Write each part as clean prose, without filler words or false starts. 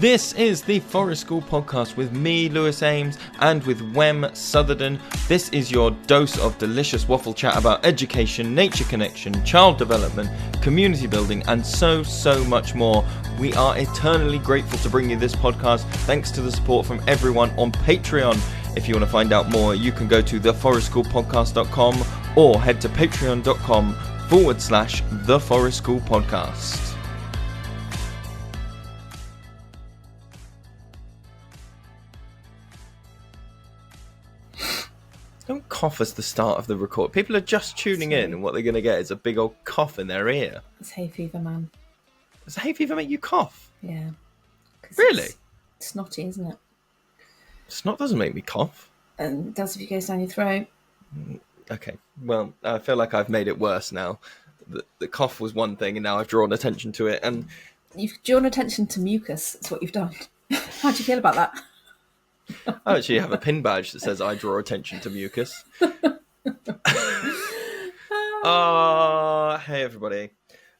This is the Forest School Podcast with me, Lewis Ames, and with Wem Southerden. This is your dose of delicious waffle chat about education, nature connection, child development, community building, and so much more. We are eternally grateful to bring you this podcast, thanks to the support from everyone on Patreon. If you want to find out more, you can go to theforestschoolpodcast.com or head to patreon.com/The Forest School Podcast. Don't cough as the start of the record. People are just tuning in, and what they're going to get is a big old cough in their ear. It's hay fever, man. Does hay fever make you cough? Yeah. Really? It's snotty, isn't it? Snot doesn't make me cough. And it does if it goes down your throat. Okay. Well, I feel like I've made it worse now. The cough was one thing, and now I've drawn attention to it. And you've drawn attention to mucus. That's what you've done. How do you feel about that? I actually have a pin badge that says I draw attention to mucus. Hey everybody.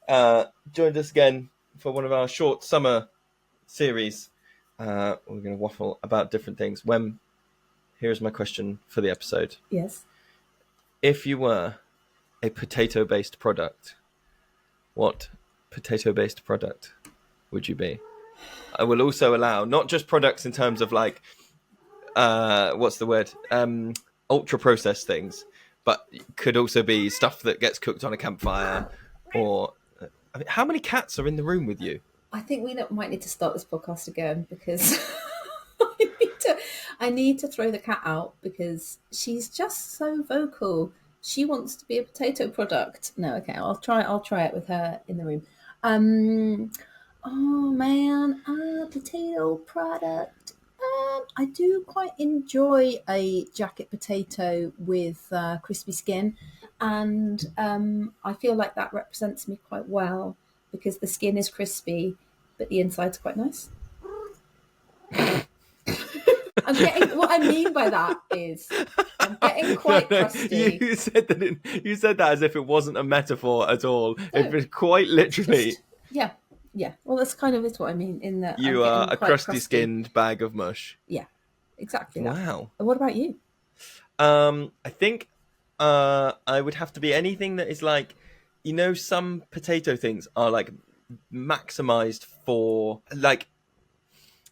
Joined us again for one of our short summer series. We're going to waffle about different things. Wem, here's my question for the episode. Yes. If you were a potato-based product, what potato-based product would you be? I will also allow not just products in terms of like what's the word? Ultra processed things, but could also be stuff that gets cooked on a campfire. Or I mean, how many cats are in the room with you? I think we might need to start this podcast again because I need to throw the cat out because she's just so vocal. She wants to be a potato product. No, okay, I'll try it with her in the room. Oh man, a potato product. I do quite enjoy a jacket potato with crispy skin, and I feel like that represents me quite well because the skin is crispy, but the inside's quite nice. What I mean by that is I'm getting quite crusty. You said that as if it wasn't a metaphor at all. No, if it's quite literally. Yeah. Well, that's kind of what I mean in that you are a crusty-skinned bag of mush. Yeah, exactly. That. Wow. And what about you? I think I would have to be anything that is like, you know, some potato things are like maximized for like.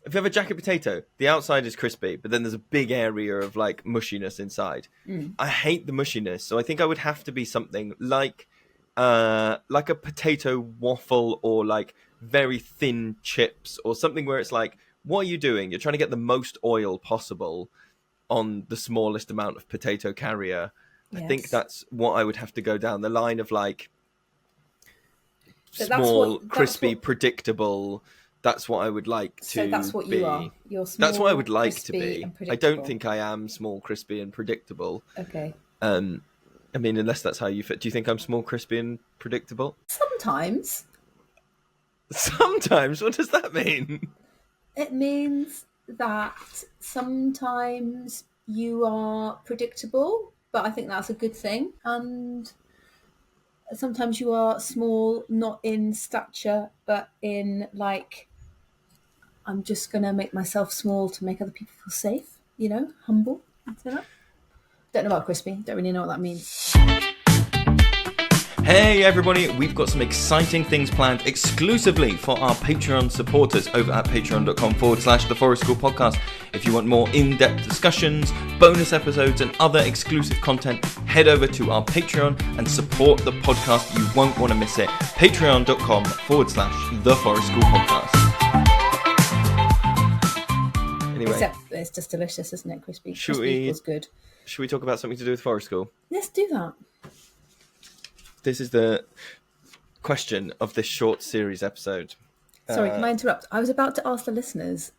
If you have a jacket potato, the outside is crispy, but then there's a big area of like mushiness inside. I hate the mushiness, so I think I would have to be something like a potato waffle or like very thin chips or something where it's like, what are you doing? You're trying to get the most oil possible on the smallest amount of potato carrier. Yes. I think that's what I would have to go down the line of like small, crispy, predictable. That's what I would like to be. So that's what you are. You're small, that's what I would like to be. I don't think I am small, crispy, and predictable. Okay. I mean, unless that's how you fit. Do you think I'm small, crispy, and predictable? Sometimes. Sometimes? What does that mean? It means that sometimes you are predictable, but I think that's a good thing. And sometimes you are small, not in stature, but in like, I'm just going to make myself small to make other people feel safe, you know, humble. Don't know about crispy. Don't really know what that means. Hey everybody, we've got some exciting things planned exclusively for our Patreon supporters over at patreon.com/The Forest School Podcast. If you want more in-depth discussions, bonus episodes and other exclusive content, head over to our Patreon and support the podcast. You won't want to miss it. Patreon.com/The Forest School Podcast. Anyway. Except it's just delicious, isn't it? Crispy equals good. Should we talk about something to do with Forest School? Let's do that. This is the question of this short series episode. Sorry, can I interrupt? I was about to ask the listeners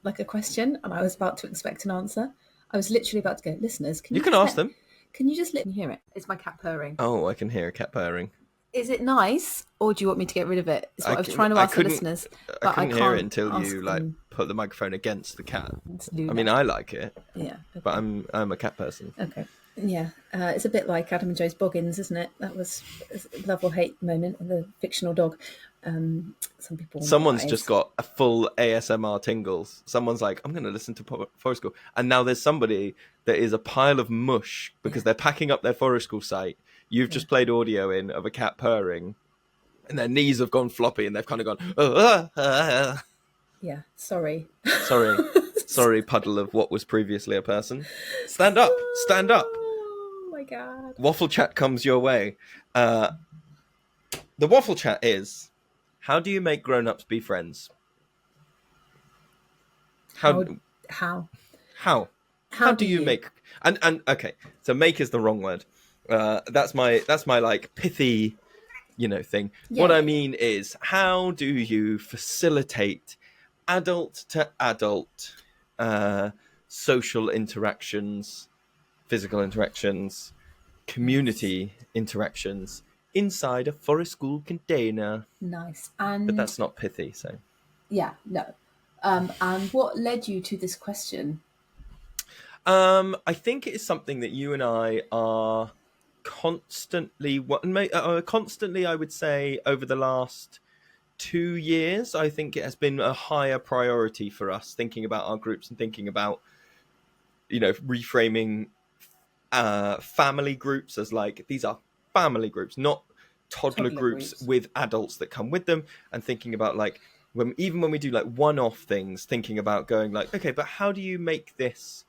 like a question, and I was about to expect an answer. I was literally about to go, listeners, you can ask them. Can you just let me hear it? It's my cat purring. Oh, I can hear a cat purring. Is it nice, or do you want me to get rid of it? It's what I was trying to ask the listeners. But I couldn't hear it until you like put the microphone against the cat. I mean, I like it. Yeah. Okay. But I'm a cat person. Okay. Yeah, it's a bit like Adam and Joe's Boggins, isn't it? That was a love or hate moment with a fictional dog. Some people Someone's might. just got a full ASMR tingles. Someone's like, I'm going to listen to Forest School. And now there's somebody that is a pile of mush because they're packing up their Forest School site. You've just played audio in of a cat purring and their knees have gone floppy and they've kind of gone, Yeah, sorry. Sorry, puddle of what was previously a person. Stand up. Oh my God. Waffle chat comes your way. The waffle chat is, how do you make grown-ups be friends? How? How do you make, and okay, so make is the wrong word. That's my like pithy, thing. Yeah, What I mean is, how do you facilitate adult to adult social interactions, physical interactions, community interactions inside a Forest School container? nice. But And that's not pithy, so. yeah, no. And what led you to this question? I think it is something that you and I are constantly, I would say, over the last 2 years. I think it has been a higher priority for us, thinking about our groups and thinking about, reframing family groups as like, these are family groups, not toddler groups with adults that come with them, and thinking about like, even when we do like one-off things, thinking about going like, okay, but how do you make this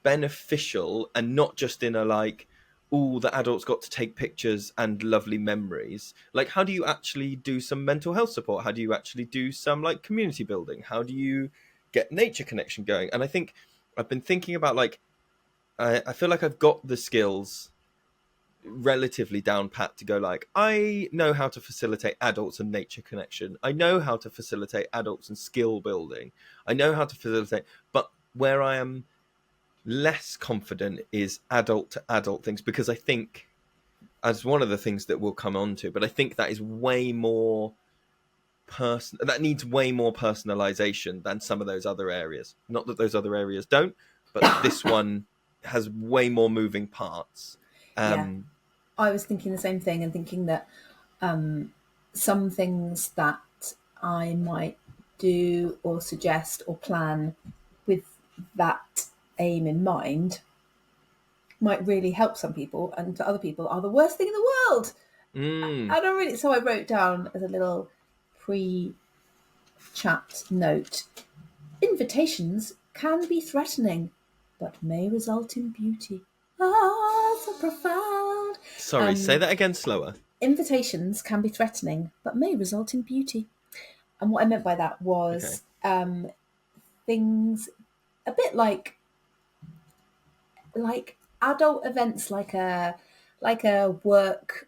beneficial and not just in a like, all the adults got to take pictures and lovely memories. Like, how do you actually do some mental health support? How do you actually do some like community building? How do you get nature connection going? And I think I've been thinking about like, I feel like I've got the skills relatively down pat to go like, I know how to facilitate adults and nature connection. I know how to facilitate adults and skill building. I know how to facilitate, but where I am less confident is adult to adult things, because I think, as one of the things that we'll come on to, but I think that is way more that needs way more personalization than some of those other areas. Not that those other areas don't, but this one has way more moving parts. Yeah, I was thinking the same thing, and thinking that some things that I might do or suggest or plan with that aim in mind might really help some people, and to other people are the worst thing in the world. I don't really. So I wrote down as a little pre-chat note: invitations can be threatening, but may result in beauty. Ah, so profound. Sorry, say that again slower. Invitations can be threatening, but may result in beauty. And what I meant by that was things a bit like adult events, like a work.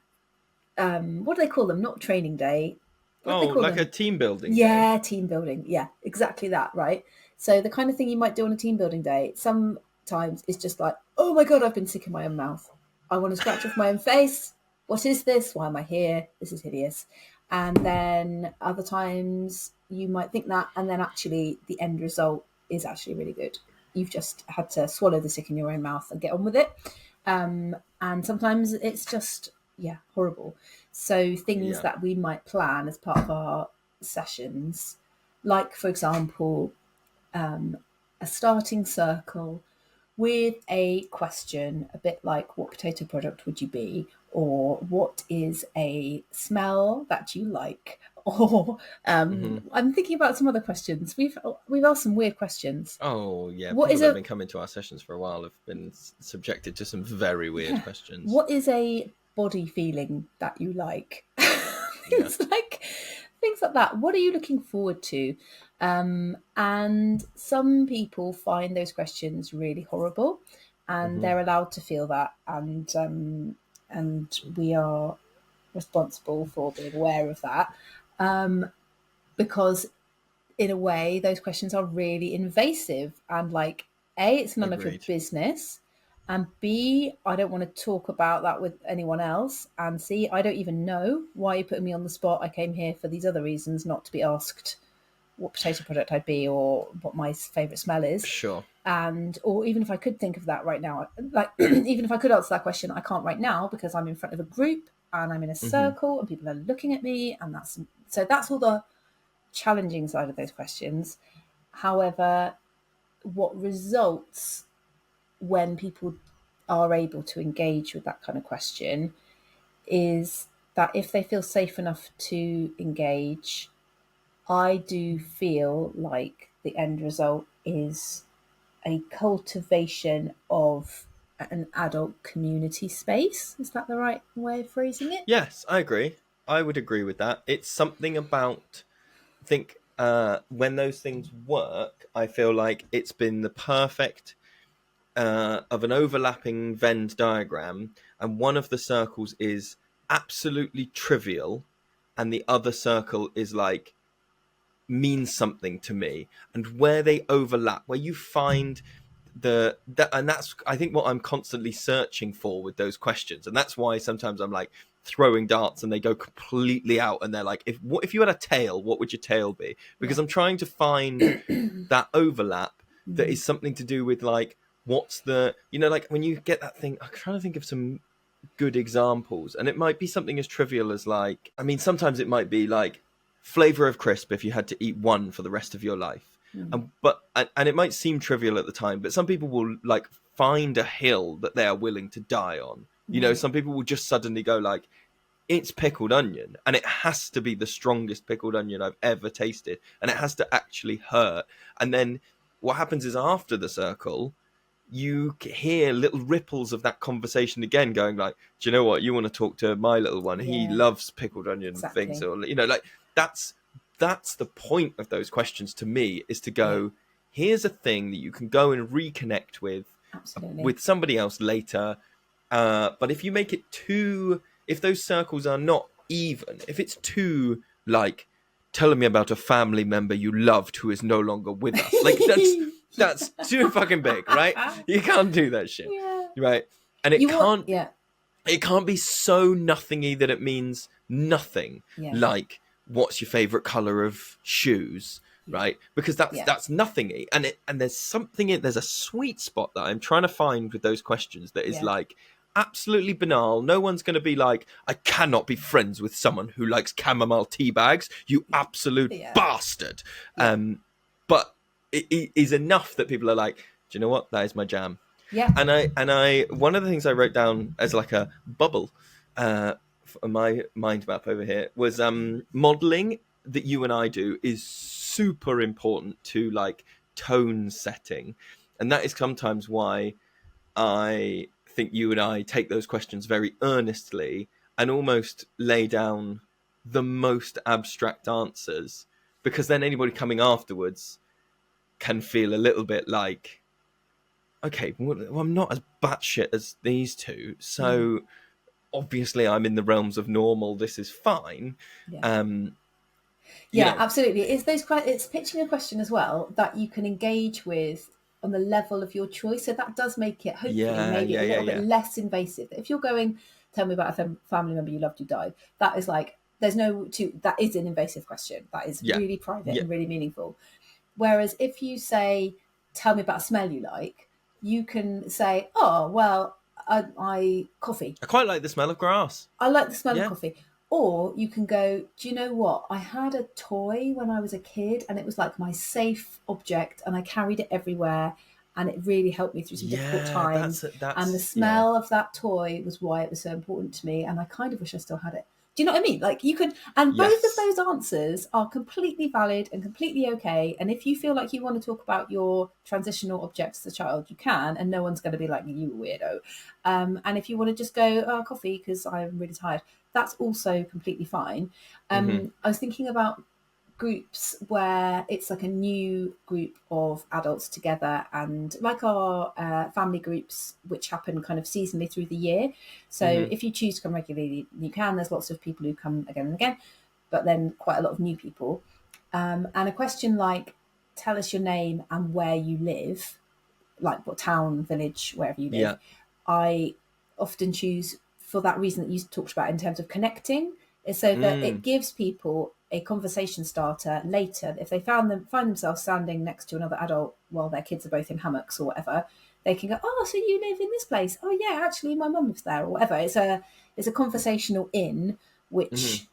What do they call them? Not training day. What do they call like them? a team building day. Yeah, team building. Yeah, exactly that. Right. So the kind of thing you might do on a team building day sometimes is just like, oh my God, I've been sick in my own mouth. I want to scratch off my own face. What is this? Why am I here? This is hideous. And then other times you might think that, and then actually the end result is actually really good. You've just had to swallow the sick in your own mouth and get on with it. And sometimes it's just, horrible. So things that we might plan as part of our sessions, like, for example, a starting circle with a question, a bit like, what potato product would you be? Or what is a smell that you like? Or I'm thinking about some other questions. We've asked some weird questions. Oh yeah, what people that have been coming to our sessions for a while have been subjected to some very weird questions. What is a body feeling that you like? Things like that. What are you looking forward to? And some people find those questions really horrible, and they're allowed to feel that, and we are responsible for being aware of that, because in a way those questions are really invasive, and like, A, it's none of your business, and B, I don't want to talk about that with anyone else, and C, I don't even know why you're putting me on the spot. I came here for these other reasons, not to be asked what potato product I'd be or what my favourite smell is. Sure. And or even if I could think of that right now, like even if I could answer that question, I can't right now because I'm in front of a group and I'm in a Hmm. circle and people are looking at me, and that's all the challenging side of those questions. However, what results when people are able to engage with that kind of question is that if they feel safe enough to engage, I do feel like the end result is a cultivation of an adult community space. Is that the right way of phrasing it? Yes, I agree. I would agree with that. It's something about, I think, when those things work, I feel like it's been the perfect of an overlapping Venn diagram, and one of the circles is absolutely trivial, and the other circle is like means something to me, and where they overlap, where you find and that's, I think, what I'm constantly searching for with those questions, and that's why sometimes I'm like throwing darts and they go completely out, and they're like, if you had a tail, what would your tail be? Because Yeah. I'm trying to find that overlap that Mm. is something to do with like what's the, like when you get that thing. I'm trying to think of some good examples, and it might be something as trivial as like, I mean, sometimes it might be like flavor of crisp if you had to eat one for the rest of your life. Mm. And it might seem trivial at the time, but some people will like find a hill that they are willing to die on. Mm. Some people will just suddenly go like, it's pickled onion, and it has to be the strongest pickled onion I've ever tasted, and it has to actually hurt. And then what happens is, after the circle, you hear little ripples of that conversation again, going like, do you know what, you want to talk to my little one, he Yeah, loves pickled onion things, exactly. or like that's the point of those questions to me, is to Yeah, go, here's a thing that you can go and reconnect absolutely. with somebody else later. But if you make it too, if those circles are not even, if it's too like telling me about a family member you loved who is no longer with us, like that's too fucking big, right? You can't do that shit, Yeah. right? And You want, yeah, it can't be so nothingy that it means nothing, yeah, like what's your favorite color of shoes, yeah, right? Because that's yeah, that's nothingy, and there's a sweet spot that I'm trying to find with those questions that is yeah, like absolutely banal. No one's going to be like, I cannot be friends with someone who likes chamomile tea bags, you absolute yeah, bastard. yeah, But it is enough that people are like, do you know what, that is my jam. yeah. And I one of the things I wrote down as like a bubble for my mind map over here was modeling that you and I do is super important to like tone setting, and that is sometimes why I think you and I take those questions very earnestly and almost lay down the most abstract answers, because then anybody coming afterwards can feel a little bit like, okay, well, I'm not as batshit as these two, Mm. so obviously I'm in the realms of normal. This is fine. Yeah. Um, you Yeah, know, absolutely. It's pitching a question as well that you can engage with on the level of your choice. So that does make it hopefully yeah, maybe yeah, a yeah, little bit yeah, less invasive. If you're going, tell me about a family member you loved who died, that is like there's no to that is an invasive question. That is yeah, really private yeah. and really meaningful. Whereas if you say, tell me about a smell you like, you can say, oh well, I coffee. I quite like the smell of grass. I like the smell of Yeah, coffee. Or you can go, do you know what? I had a toy when I was a kid and it was like my safe object and I carried it everywhere and it really helped me through some difficult yeah. times. And the Yeah, smell of that toy was why it was so important to me. And I kind of wish I still had it. Do you know what I mean? Like you could, and both of yes. those answers are completely valid and completely okay. And if you feel like you want to talk about your transitional objects as a child, you can, and no one's going to be like, you weirdo. And if you want to just go, oh, coffee, because I'm really tired, that's also completely fine. Hmm. I was thinking about groups where it's like a new group of adults together and like our family groups which happen kind of seasonally through the year. So Hmm. if you choose to come regularly you can, there's lots of people who come again and again, but then quite a lot of new people. And a question like, tell us your name and where you live, like what town, village, wherever you live, Yeah. I often choose for that reason that you talked about in terms of connecting, is so that it Mm. gives people a conversation starter later. If they find themselves standing next to another adult while their kids are both in hammocks or whatever, they can go, oh, so you live in this place? Oh yeah, actually my mum lives there, or whatever. It's a conversational in, Hmm. which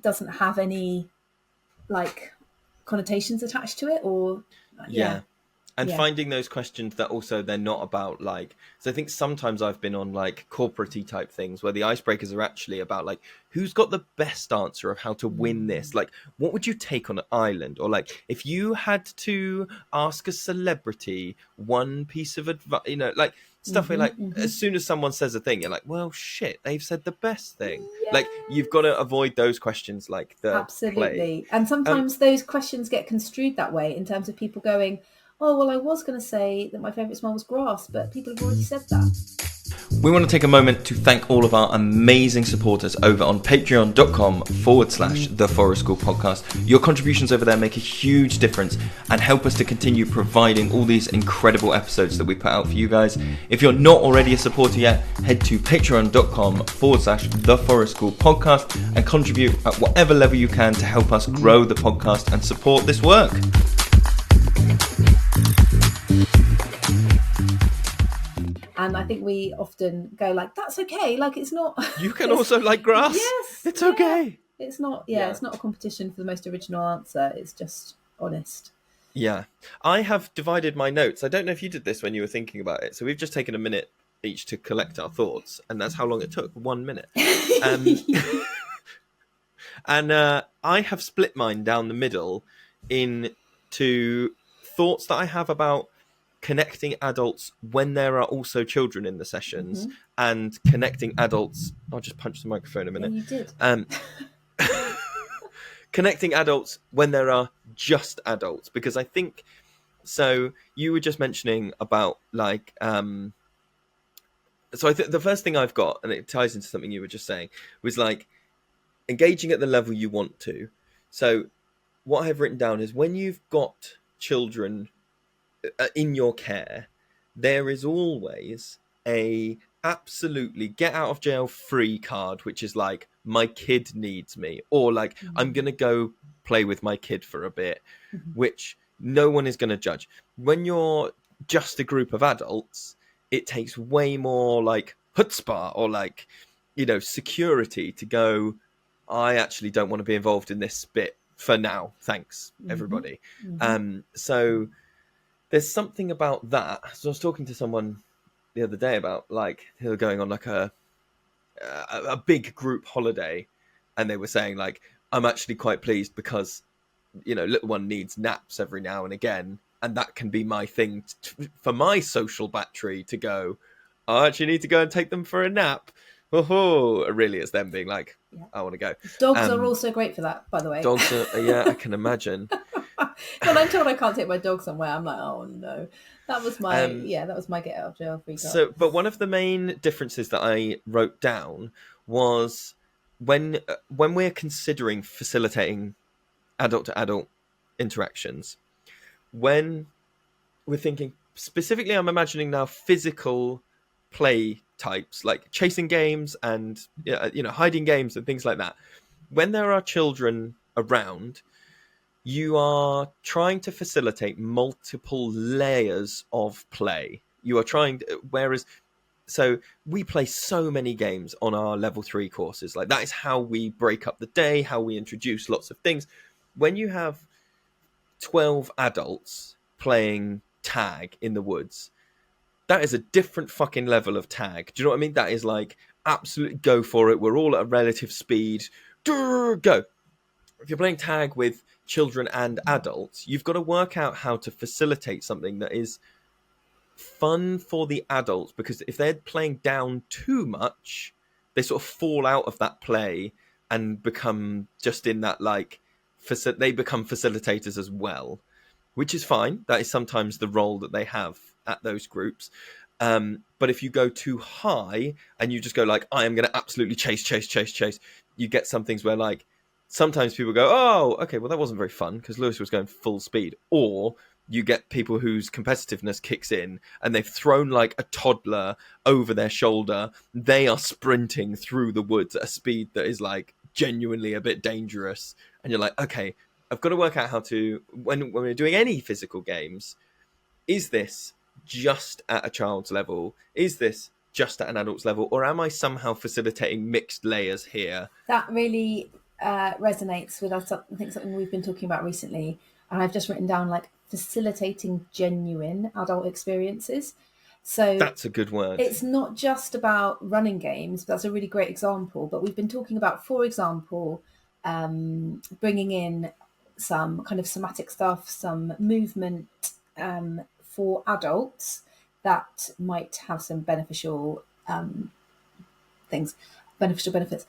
doesn't have any like connotations attached to it, or yeah, Yeah. And yeah. finding those questions that also they're not about like, so I think sometimes I've been on like corporate-y type things where the icebreakers are actually about like who's got the best answer of how to win this, like what would you take on an island, or like if you had to ask a celebrity one piece of advice, you know, like stuff where Mm-hmm, like mm-hmm. as soon as someone says a thing you're like, well shit, they've said the best thing. Like you've got Yes, to avoid those questions like the plague. absolutely. And um sometimes those questions get construed that way in terms of people going, oh, well, I was going to say that my favourite smell was grass, but people have already said that. We want to take a moment to thank all of our amazing supporters over on patreon.com/The Forest School Podcast. Your contributions over there make a huge difference and help us to continue providing all these incredible episodes that we put out for you guys. If you're not already a supporter yet, head to patreon.com/The Forest School Podcast and contribute at whatever level you can to help us grow the podcast and support this work. And I think we often go like, that's okay. Like, it's not. You can also like grass. Yes. It's yeah. okay. It's not, Yeah. it's not a competition for the most original answer. It's just honest. Yeah. I have divided my notes. I don't know if you did this when you were thinking about it. So we've just taken a minute each to collect our thoughts. And that's how long it took. 1 minute. And I have split mine down the middle into thoughts that I have about connecting adults when there are also children in the sessions, and connecting adults. I'll just punch the microphone a minute. Yeah, you did. Connecting adults when there are just adults, because I think so. You were just mentioning about like so I think the first thing I've got, and it ties into something you were just saying, was like engaging at the level you want to. So what I've written down is when you've got children in your care, there is always a absolutely get out of jail free card, which is like my kid needs me, or like I'm gonna go play with my kid for a bit, which no one is going to judge. When you're just a group of adults, it takes way more like chutzpah or like, you know, security to go, I actually don't want to be involved in this bit for now, thanks everybody. So there's something about that. So I was talking to someone the other day about like they were going on like a big group holiday, and they were saying like, I'm actually quite pleased because, you know, little one needs naps every now and again, and that can be my thing for my social battery to go, I actually need to go and take them for a nap. Oh, really, it's them being like, I want to go. Dogs are also great for that, by the way. Dogs are, yeah, I can imagine. When I'm told I can't take my dog somewhere, I'm like, oh no. That was my that was my get out of jail free card. So, but one of the main differences that I wrote down was when we're considering facilitating adult to adult interactions, when we're thinking specifically, I'm imagining now physical play types like chasing games and you know, hiding games and things like that. When there are children around, you are trying to facilitate multiple layers of play. You are trying, whereas, so we play so many games on our level 3 courses. Like that is how we break up the day, how we introduce lots of things. When you have 12 adults playing tag in the woods, that is a different fucking level of tag. Do you know what I mean? That is like absolutely go for it. We're all at a relative speed. Go. If you're playing tag with children and adults, you've got to work out how to facilitate something that is fun for the adults, because if they're playing down too much, they sort of fall out of that play and become just in that like they become facilitators as well, which is fine. That is sometimes the role that they have at those groups. But if you go too high and you just go like, I am going to absolutely chase, you get some things where like sometimes people go, oh, okay, well that wasn't very fun because Lewis was going full speed. Or you get people whose competitiveness kicks in and they've thrown like a toddler over their shoulder. They are sprinting through the woods at a speed that is like genuinely a bit dangerous. And you're like, okay, I've got to work out how to, when we're doing any physical games, is this just at a child's level? Is this just at an adult's level? Or am I somehow facilitating mixed layers here? That really resonates with us. I think something we've been talking about recently, and I've just written down like facilitating genuine adult experiences. So That's a good word. it's not just about running games. That's a really great example. But we've been talking about, for example, bringing in some kind of somatic stuff, some movement for adults that might have some beneficial things, beneficial benefits,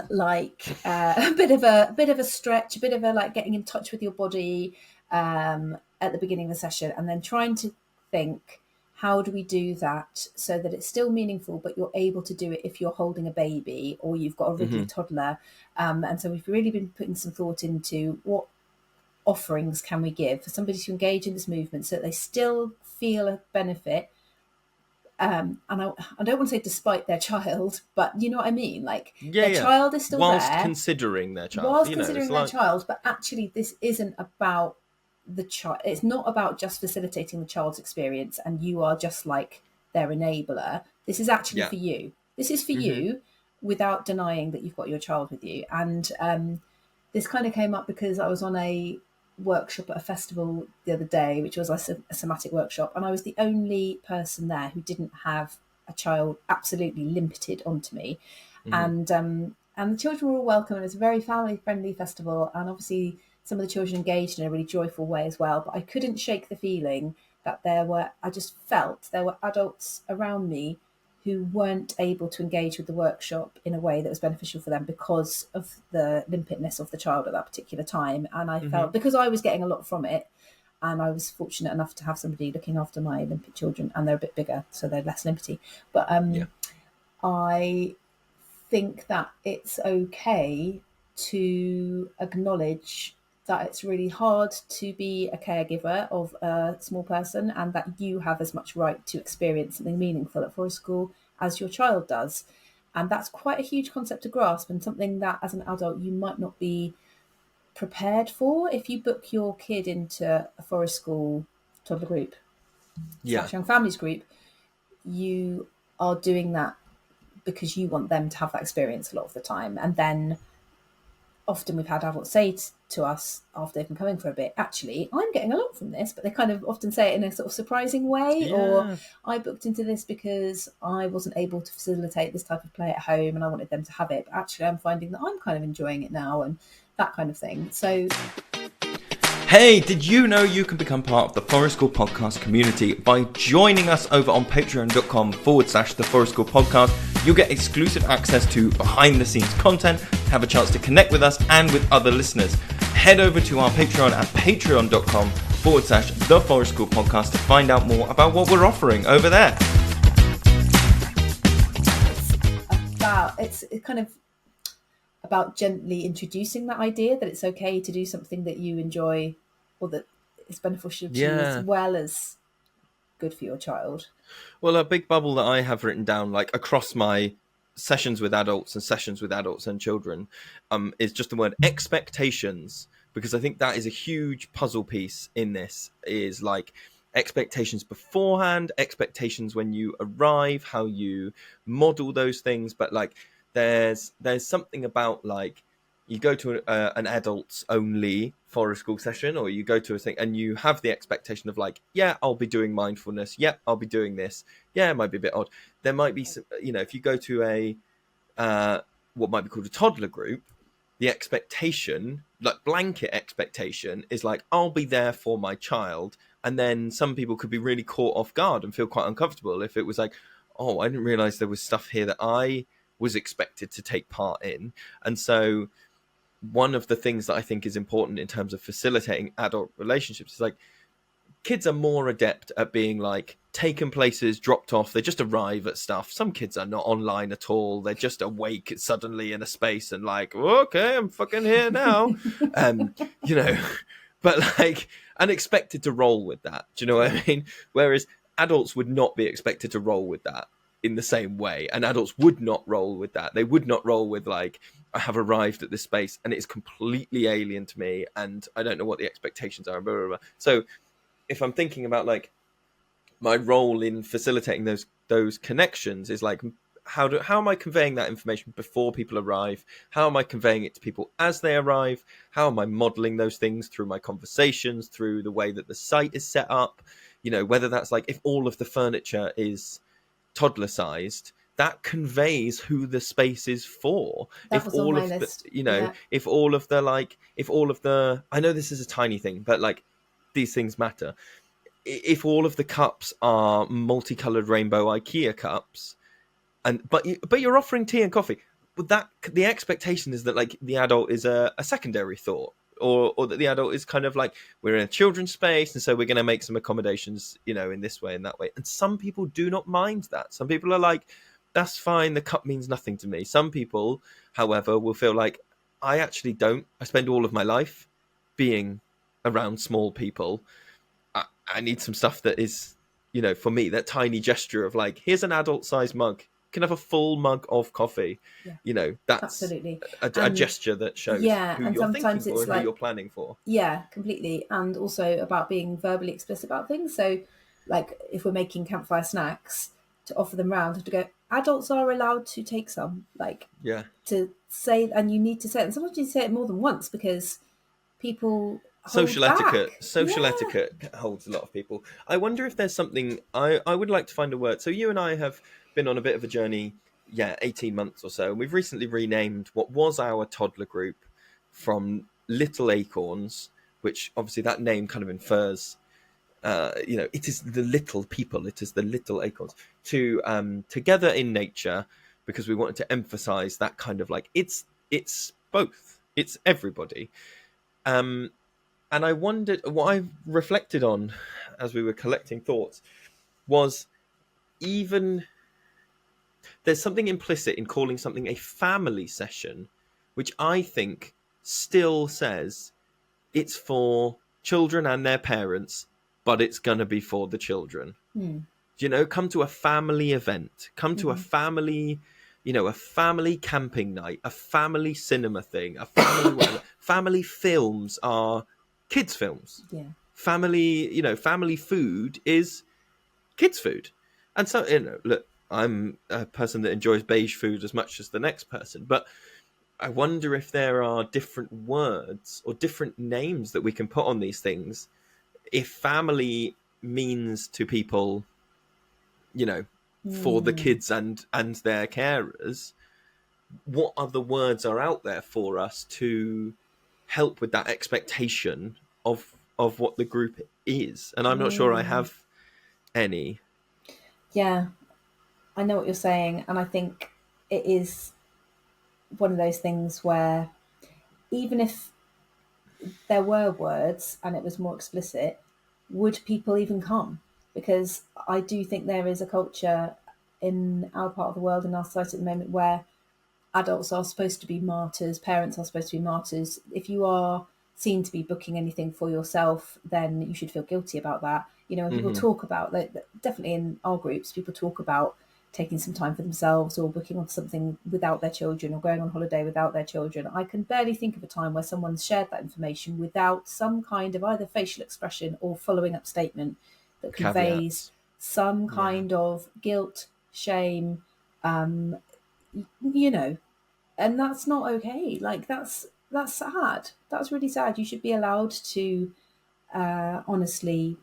like a bit of a stretch, a bit of a like getting in touch with your body at the beginning of the session, and then trying to think, how do we do that so that it's still meaningful, but you're able to do it if you're holding a baby or you've got a wriggly toddler. And so we've really been putting some thought into what offerings can we give for somebody to engage in this movement so that they still feel a benefit. And I don't want to say despite their child, but you know what I mean? Like their child is still whilst there. considering their child. Whilst considering their child, but actually this isn't about the child. It's not about just facilitating the child's experience and you are just like their enabler. This is actually for you. This is for you, without denying that you've got your child with you. And this kind of came up because I was on a workshop at a festival the other day, which was like a somatic workshop, and I was the only person there who didn't have a child absolutely limpeted onto me. And the children were all welcome, and it was a very family friendly festival, and obviously some of the children engaged in a really joyful way as well. But I couldn't shake the feeling that I just felt there were adults around me who weren't able to engage with the workshop in a way that was beneficial for them because of the limpetness of the child at that particular time. And I felt, because I was getting a lot from it, and I was fortunate enough to have somebody looking after my limpet children, and they're a bit bigger, so they're less limpety. But I think that it's okay to acknowledge that it's really hard to be a caregiver of a small person, and that you have as much right to experience something meaningful at forest school as your child does. And that's quite a huge concept to grasp, and something that as an adult you might not be prepared for. If you book your kid into a forest school toddler group, young families group, you are doing that because you want them to have that experience a lot of the time. And then often we've had adults say to us after they've been coming for a bit, actually, I'm getting a lot from this, but they kind of often say it in a sort of surprising way, or I booked into this because I wasn't able to facilitate this type of play at home and I wanted them to have it, but actually I'm finding that I'm kind of enjoying it now, and that kind of thing. So hey, did you know you can become part of the Forest School Podcast community by joining us over on patreon.com/the Forest School Podcast? You'll get exclusive access to behind the scenes content, have a chance to connect with us and with other listeners. Head over to our Patreon at patreon.com/the Forest School Podcast to find out more about what we're offering over there. It's kind of about gently introducing that idea that it's okay to do something that you enjoy or that is beneficial to you as well as good for your child. Well, a big bubble that I have written down, like across my sessions with adults and sessions with adults and children, is just the word expectations, because I think that is a huge puzzle piece in this, is like expectations beforehand, expectations when you arrive, how you model those things. But like there's something about like you go to an adults only forest school session, or you go to a thing and you have the expectation of like, yeah, I'll be doing mindfulness. Yep, I'll be doing this. Yeah, it might be a bit odd. There might be some, if you go to a what might be called a toddler group, the expectation, like blanket expectation, is like, I'll be there for my child. And then some people could be really caught off guard and feel quite uncomfortable if it was like, oh, I didn't realize there was stuff here that I was expected to take part in. And so one of the things that I think is important in terms of facilitating adult relationships is like, kids are more adept at being like taken places, dropped off. They just arrive at stuff. Some kids are not online at all. They're just awake suddenly in a space and like, okay, I'm fucking here now. But like, and expected to roll with that. Do you know what I mean? Whereas adults would not be expected to roll with that in the same way. And adults would not roll with that. They would not roll with like, I have arrived at this space and it's completely alien to me and I don't know what the expectations are. Blah, blah, blah. So if I'm thinking about like my role in facilitating those connections is like, how am I conveying that information before people arrive? How am I conveying it to people as they arrive? How am I modeling those things through my conversations, through the way that the site is set up? You know, whether that's like, if all of the furniture is toddler sized, that conveys who the space is for. That If was on all my of the, list. you know, Yeah. if all of the, I know this is a tiny thing, but like, these things matter. If all of the cups are multicolored rainbow IKEA cups, and but you're offering tea and coffee, but that the expectation is that like the adult is a secondary thought, or that the adult is kind of like, we're in a children's space, and so we're going to make some accommodations, you know, in this way and that way. And some people do not mind that. Some people are like, that's fine, the cup means nothing to me. Some people, however, will feel like, I actually don't, I spend all of my life being around small people. I need some stuff that is, you know, for me, that tiny gesture of like, here's an adult size mug, you can have a full mug of coffee. Yeah. You know, that's Absolutely. a And gesture that shows yeah, who and you're thinking sometimes for it's and who like, you're planning for. yeah, completely. And also about being verbally explicit about things. So, like, if we're making campfire snacks, to offer them round, to go, adults are allowed to take some, like, Yeah. to say, and you need to say it. And sometimes you say it more than once because people hold Social etiquette. back. Social Yeah. etiquette holds a lot of people. I wonder if there's something, I would like to find a word. So you and I have been on a bit of a journey, 18 months or so. And we've recently renamed what was our toddler group from Little Acorns, which obviously that name kind of infers, you know, it is the little people, it is the little acorns, to Together in Nature, because we wanted to emphasize that kind of like, it's both, it's everybody. Um, and I wondered, what I reflected on as we were collecting thoughts was, even there's something implicit in calling something a family session, which I think still says it's for children and their parents, but it's going to be for the children. Hmm. You know, come to a family event, come to a Mm-hmm. family, you know, a family camping night, a family cinema thing, a family whatever. Family films are kids' films. Yeah. Family, you know, family food is kids' food. And so, you know, look, I'm a person that enjoys beige food as much as the next person, but I wonder if there are different words or different names that we can put on these things. If family means to people, you know, for the Mm. kids and their carers, what other words are out there for us to help with that expectation of what the group is? And I'm not sure I Mm. have any. Yeah, I know what you're saying. And I think it is one of those things where even if there were words and it was more explicit, would people even come? Because I do think there is a culture in our part of the world, in our society at the moment, where adults are supposed to be martyrs, parents are supposed to be martyrs. If you are seen to be booking anything for yourself, then you should feel guilty about that. You know, when people Mm-hmm. talk about, like, definitely in our groups, people talk about taking some time for themselves or booking on something without their children or going on holiday without their children. I can barely think of a time where someone's shared that information without some kind of either facial expression or following up statement that conveys Caveats. some Yeah. kind of guilt, shame, you know, and that's not okay. Like, that's sad. That's really sad. You should be allowed to honestly,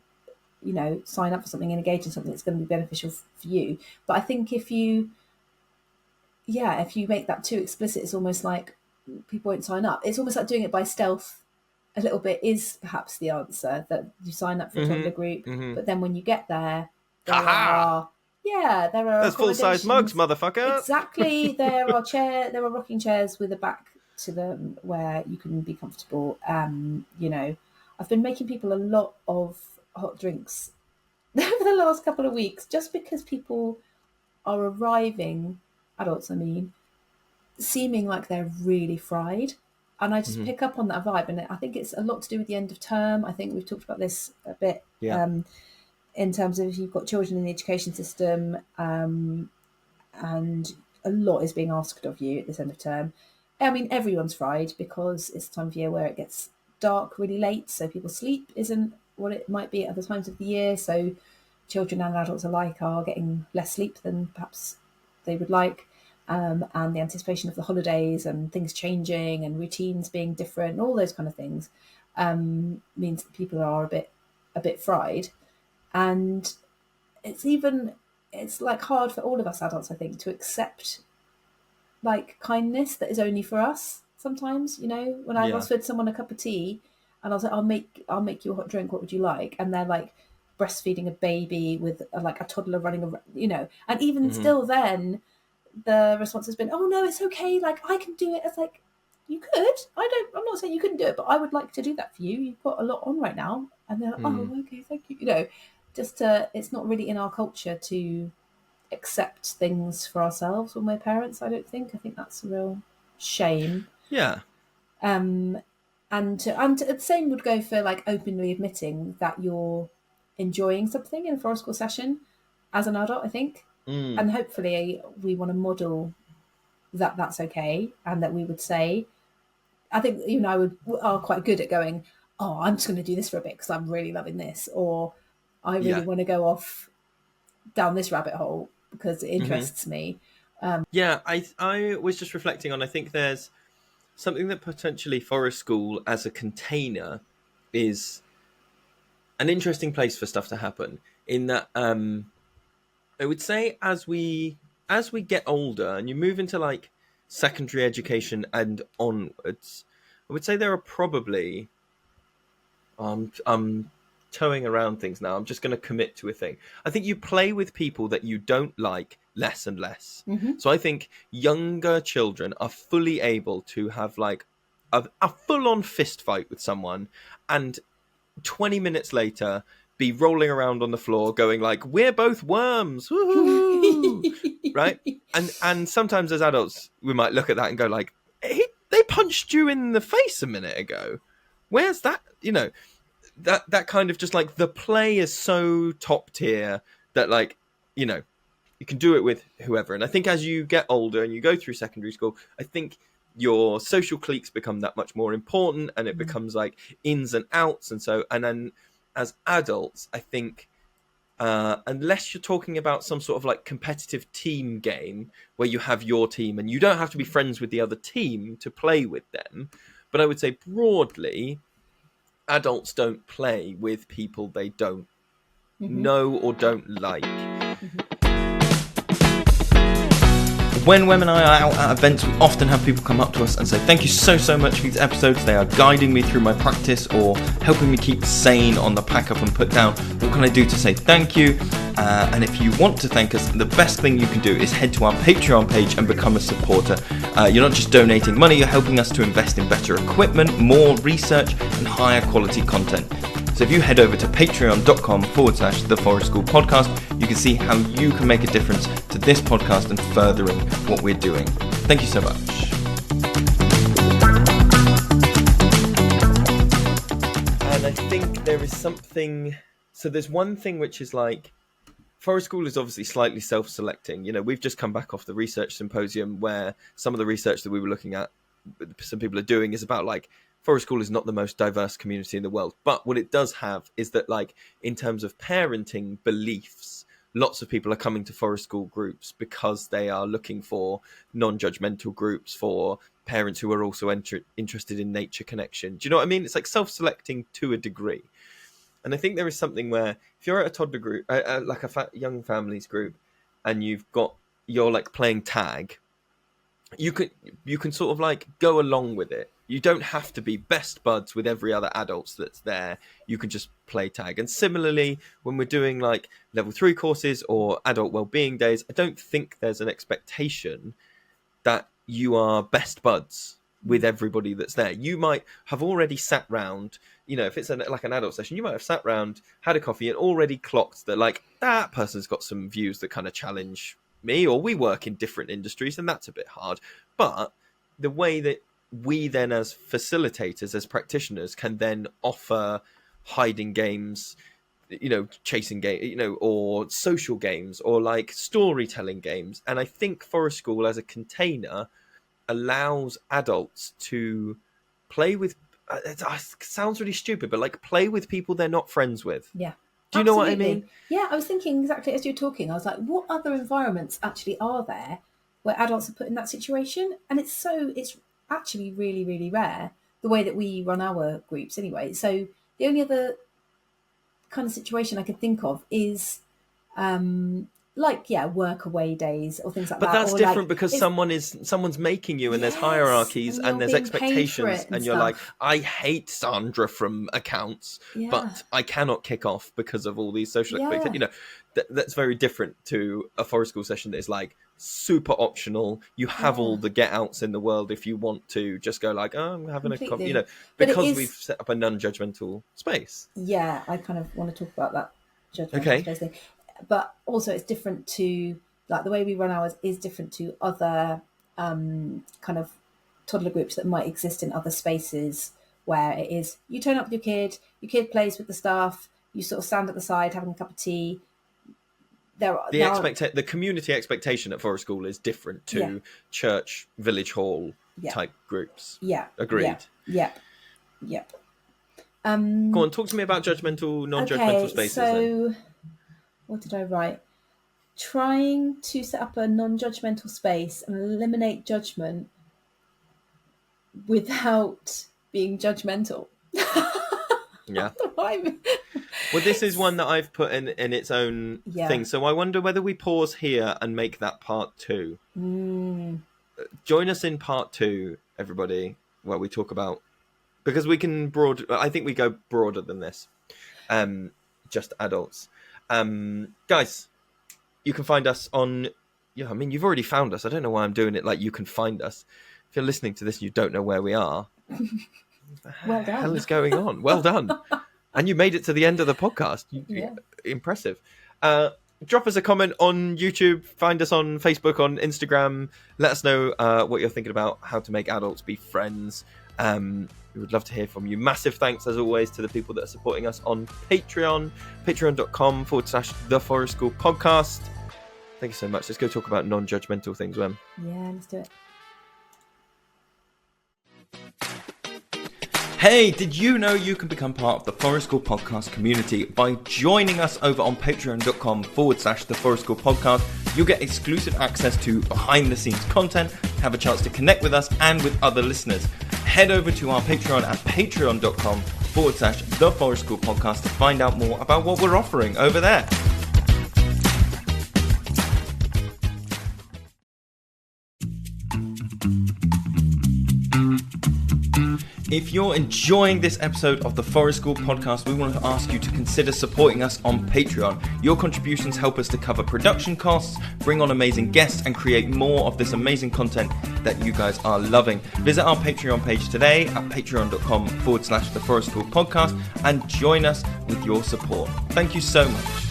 you know, sign up for something and engage in something that's going to be beneficial for you. But I think if you, yeah, if you make that too explicit, it's almost like people won't sign up. It's almost like doing it by stealth a little bit is perhaps the answer, that you sign up for a toddler group, Mm-hmm. Mm-hmm. but then when you get there, there Haha! are, yeah, there are There's full-size mugs, accommodations. motherfucker! Exactly, there are rocking chairs with a back to them where you can be comfortable. You know, I've been making people a lot of hot drinks over the last couple of weeks just because people are arriving, adults I mean, seeming like they're really fried. And I just Mm-hmm. pick up on that vibe. And I think it's a lot to do with the end of term. I think we've talked about this a bit, Yeah. in terms of if you've got children in the education system, and a lot is being asked of you at this end of term. I mean, everyone's fried because it's the time of year where it gets dark really late. So people's sleep isn't what it might be at other times of the year. So children and adults alike are getting less sleep than perhaps they would like, and the anticipation of the holidays and things changing and routines being different and all those kind of things means that people are a bit fried. And it's like hard for all of us adults, I think, to accept like kindness that is only for us sometimes. When I Yeah. offered someone a cup of tea and I was like, I'll make you a hot drink, what would you like? And they're like breastfeeding a baby with like a toddler running around, and even Mm-hmm. still then the response has been, oh no, it's okay, like I can do it. It's like, you could, I'm not saying you couldn't do it, but I would like to do that for you, you've got a lot on right now. And they're like, oh okay, thank you. Just it's not really in our culture to accept things for ourselves when we're parents. I think that's a real shame. Yeah. um and the same would go for like openly admitting that you're enjoying something in a forest school session as an adult, I think. Mm. And hopefully we want to model that that's okay, and that we would say, I think you and I are quite good at going, oh, I'm just going to do this for a bit because I'm really loving this, or I really Yeah. want to go off down this rabbit hole because it Mm-hmm. interests me. Yeah. I was just reflecting on, I think there's something that potentially forest school as a container is an interesting place for stuff to happen, in that I would say as we get older and you move into like secondary education and onwards, I would say there are probably I'm towing around things now. I'm just going to commit to a thing. I think you play with people that you don't like less and less. Mm-hmm. So I think younger children are fully able to have like a full on fist fight with someone, and 20 minutes later be rolling around on the floor going like, we're both worms, woohoo, right? And sometimes as adults we might look at that and go like, hey, they punched you in the face a minute ago, where's that, that kind of just like, the play is so top tier that like, you can do it with whoever. And I think as you get older and you go through secondary school, I think your social cliques become that much more important, and it becomes like ins and outs. And then as adults, I think, unless you're talking about some sort of like competitive team game where you have your team and you don't have to be friends with the other team to play with them, but I would say broadly, adults don't play with people they don't Mm-hmm. know or don't like. Mm-hmm. When Wem and I are out at events, we often have people come up to us and say, thank you so much for these episodes. They are guiding me through my practice or helping me keep sane on the pack up and put down. What can I do to say thank you? And if you want to thank us, the best thing you can do is head to our Patreon page and become a supporter. You're not just donating money, you're helping us to invest in better equipment, more research, and higher quality content. So if you head over to patreon.com/The Forest School Podcast, you can see how you can make a difference to this podcast and furthering what we're doing. Thank you so much. And I think there is something... So there's one thing which is like, Forest School is obviously slightly self-selecting. We've just come back off the research symposium where some of the research that we were looking at, some people are doing, is about like, Forest School is not the most diverse community in the world. But what it does have is that, like, in terms of parenting beliefs, lots of people are coming to Forest School groups because they are looking for non-judgmental groups for parents who are also interested in nature connection. Do you know what I mean? It's like self-selecting to a degree. And I think there is something where if you're at a toddler group, like a young families group, and you're like playing tag, you can sort of like go along with it. You don't have to be best buds with every other adult that's there. You can just play tag. And similarly, when we're doing like level 3 courses or adult wellbeing days, I don't think there's an expectation that you are best buds with everybody that's there. You might have already sat round, if it's like an adult session, you might have sat round, had a coffee, and already clocked that like, that person's got some views that kind of challenge me, or we work in different industries and that's a bit hard. But the way that we then as facilitators, as practitioners, can then offer hiding games, chasing game, or social games, or like storytelling games. And I think Forest School as a container allows adults to play with, it sounds really stupid, but like play with people they're not friends with. Yeah. Do you know what I Absolutely. mean? Yeah, I was thinking exactly as you were talking. I was like, what other environments actually are there where adults are put in that situation? And it's actually really, really rare, the way that we run our groups anyway. So the only other kind of situation I could think of is work away days or things like But that. that's Or different like because someone's making you, and there's yes, hierarchies and and you're there's being paid for expectations, it and and you're like, stuff. I hate Sandra from accounts, Yeah. but I cannot kick off because of all these social expectations. Yeah. You know, that's very different to a forest school session that is like super optional. You have all Yeah. the get outs in the world if you want to just go like, oh, I'm having a coffee, you know, Completely. But it because is, we've set up a non-judgmental space. yeah, I kind of want to talk about that judgmental Okay. space thing. But also it's different to, like, the way we run ours is different to other kind of toddler groups that might exist in other spaces, where it is you turn up with your kid plays with the staff, you sort of stand at the side having a cup of tea. The community expectation at forest school is different to Yeah. church, village hall Yeah. type groups. Yeah. Agreed. Yeah. Yep. Go on, talk to me about judgmental, non-judgmental spaces. So then. what did I write? Trying to set up a non-judgmental space and eliminate judgment without being judgmental. Yeah. Well, this is one that I've put in its own thing. So I wonder whether we pause here and make that part 2. Join us in part 2, everybody, where we talk about, because we can I think we go broader than this. Just adults. Guys, you can find us on, I mean, you've already found us. I don't know why I'm doing it like you can find us. If you're listening to this and you don't know where we are, Well what the done. hell is going on? Well done. And you made it to the end of the podcast. Impressive. Drop us a comment on YouTube. Find us on Facebook, on Instagram. Let us know what you're thinking about how to make adults be friends. We would love to hear from you. Massive thanks, as always, to the people that are supporting us on Patreon. Patreon.com/The Forest School Podcast. Thank you so much. Let's go talk about non-judgmental things, Wem. Yeah, let's do it. Hey, did you know you can become part of the Forest School Podcast community by joining us over on patreon.com/The Forest School Podcast? You'll get exclusive access to behind the scenes content, have a chance to connect with us and with other listeners. Head over to our Patreon at patreon.com/The Forest School Podcast to find out more about what we're offering over there. If you're enjoying this episode of the Forest School Podcast, we want to ask you to consider supporting us on Patreon. Your contributions help us to cover production costs, bring on amazing guests, and create more of this amazing content that you guys are loving. Visit our Patreon page today at patreon.com/The Forest School Podcast and join us with your support. Thank you so much.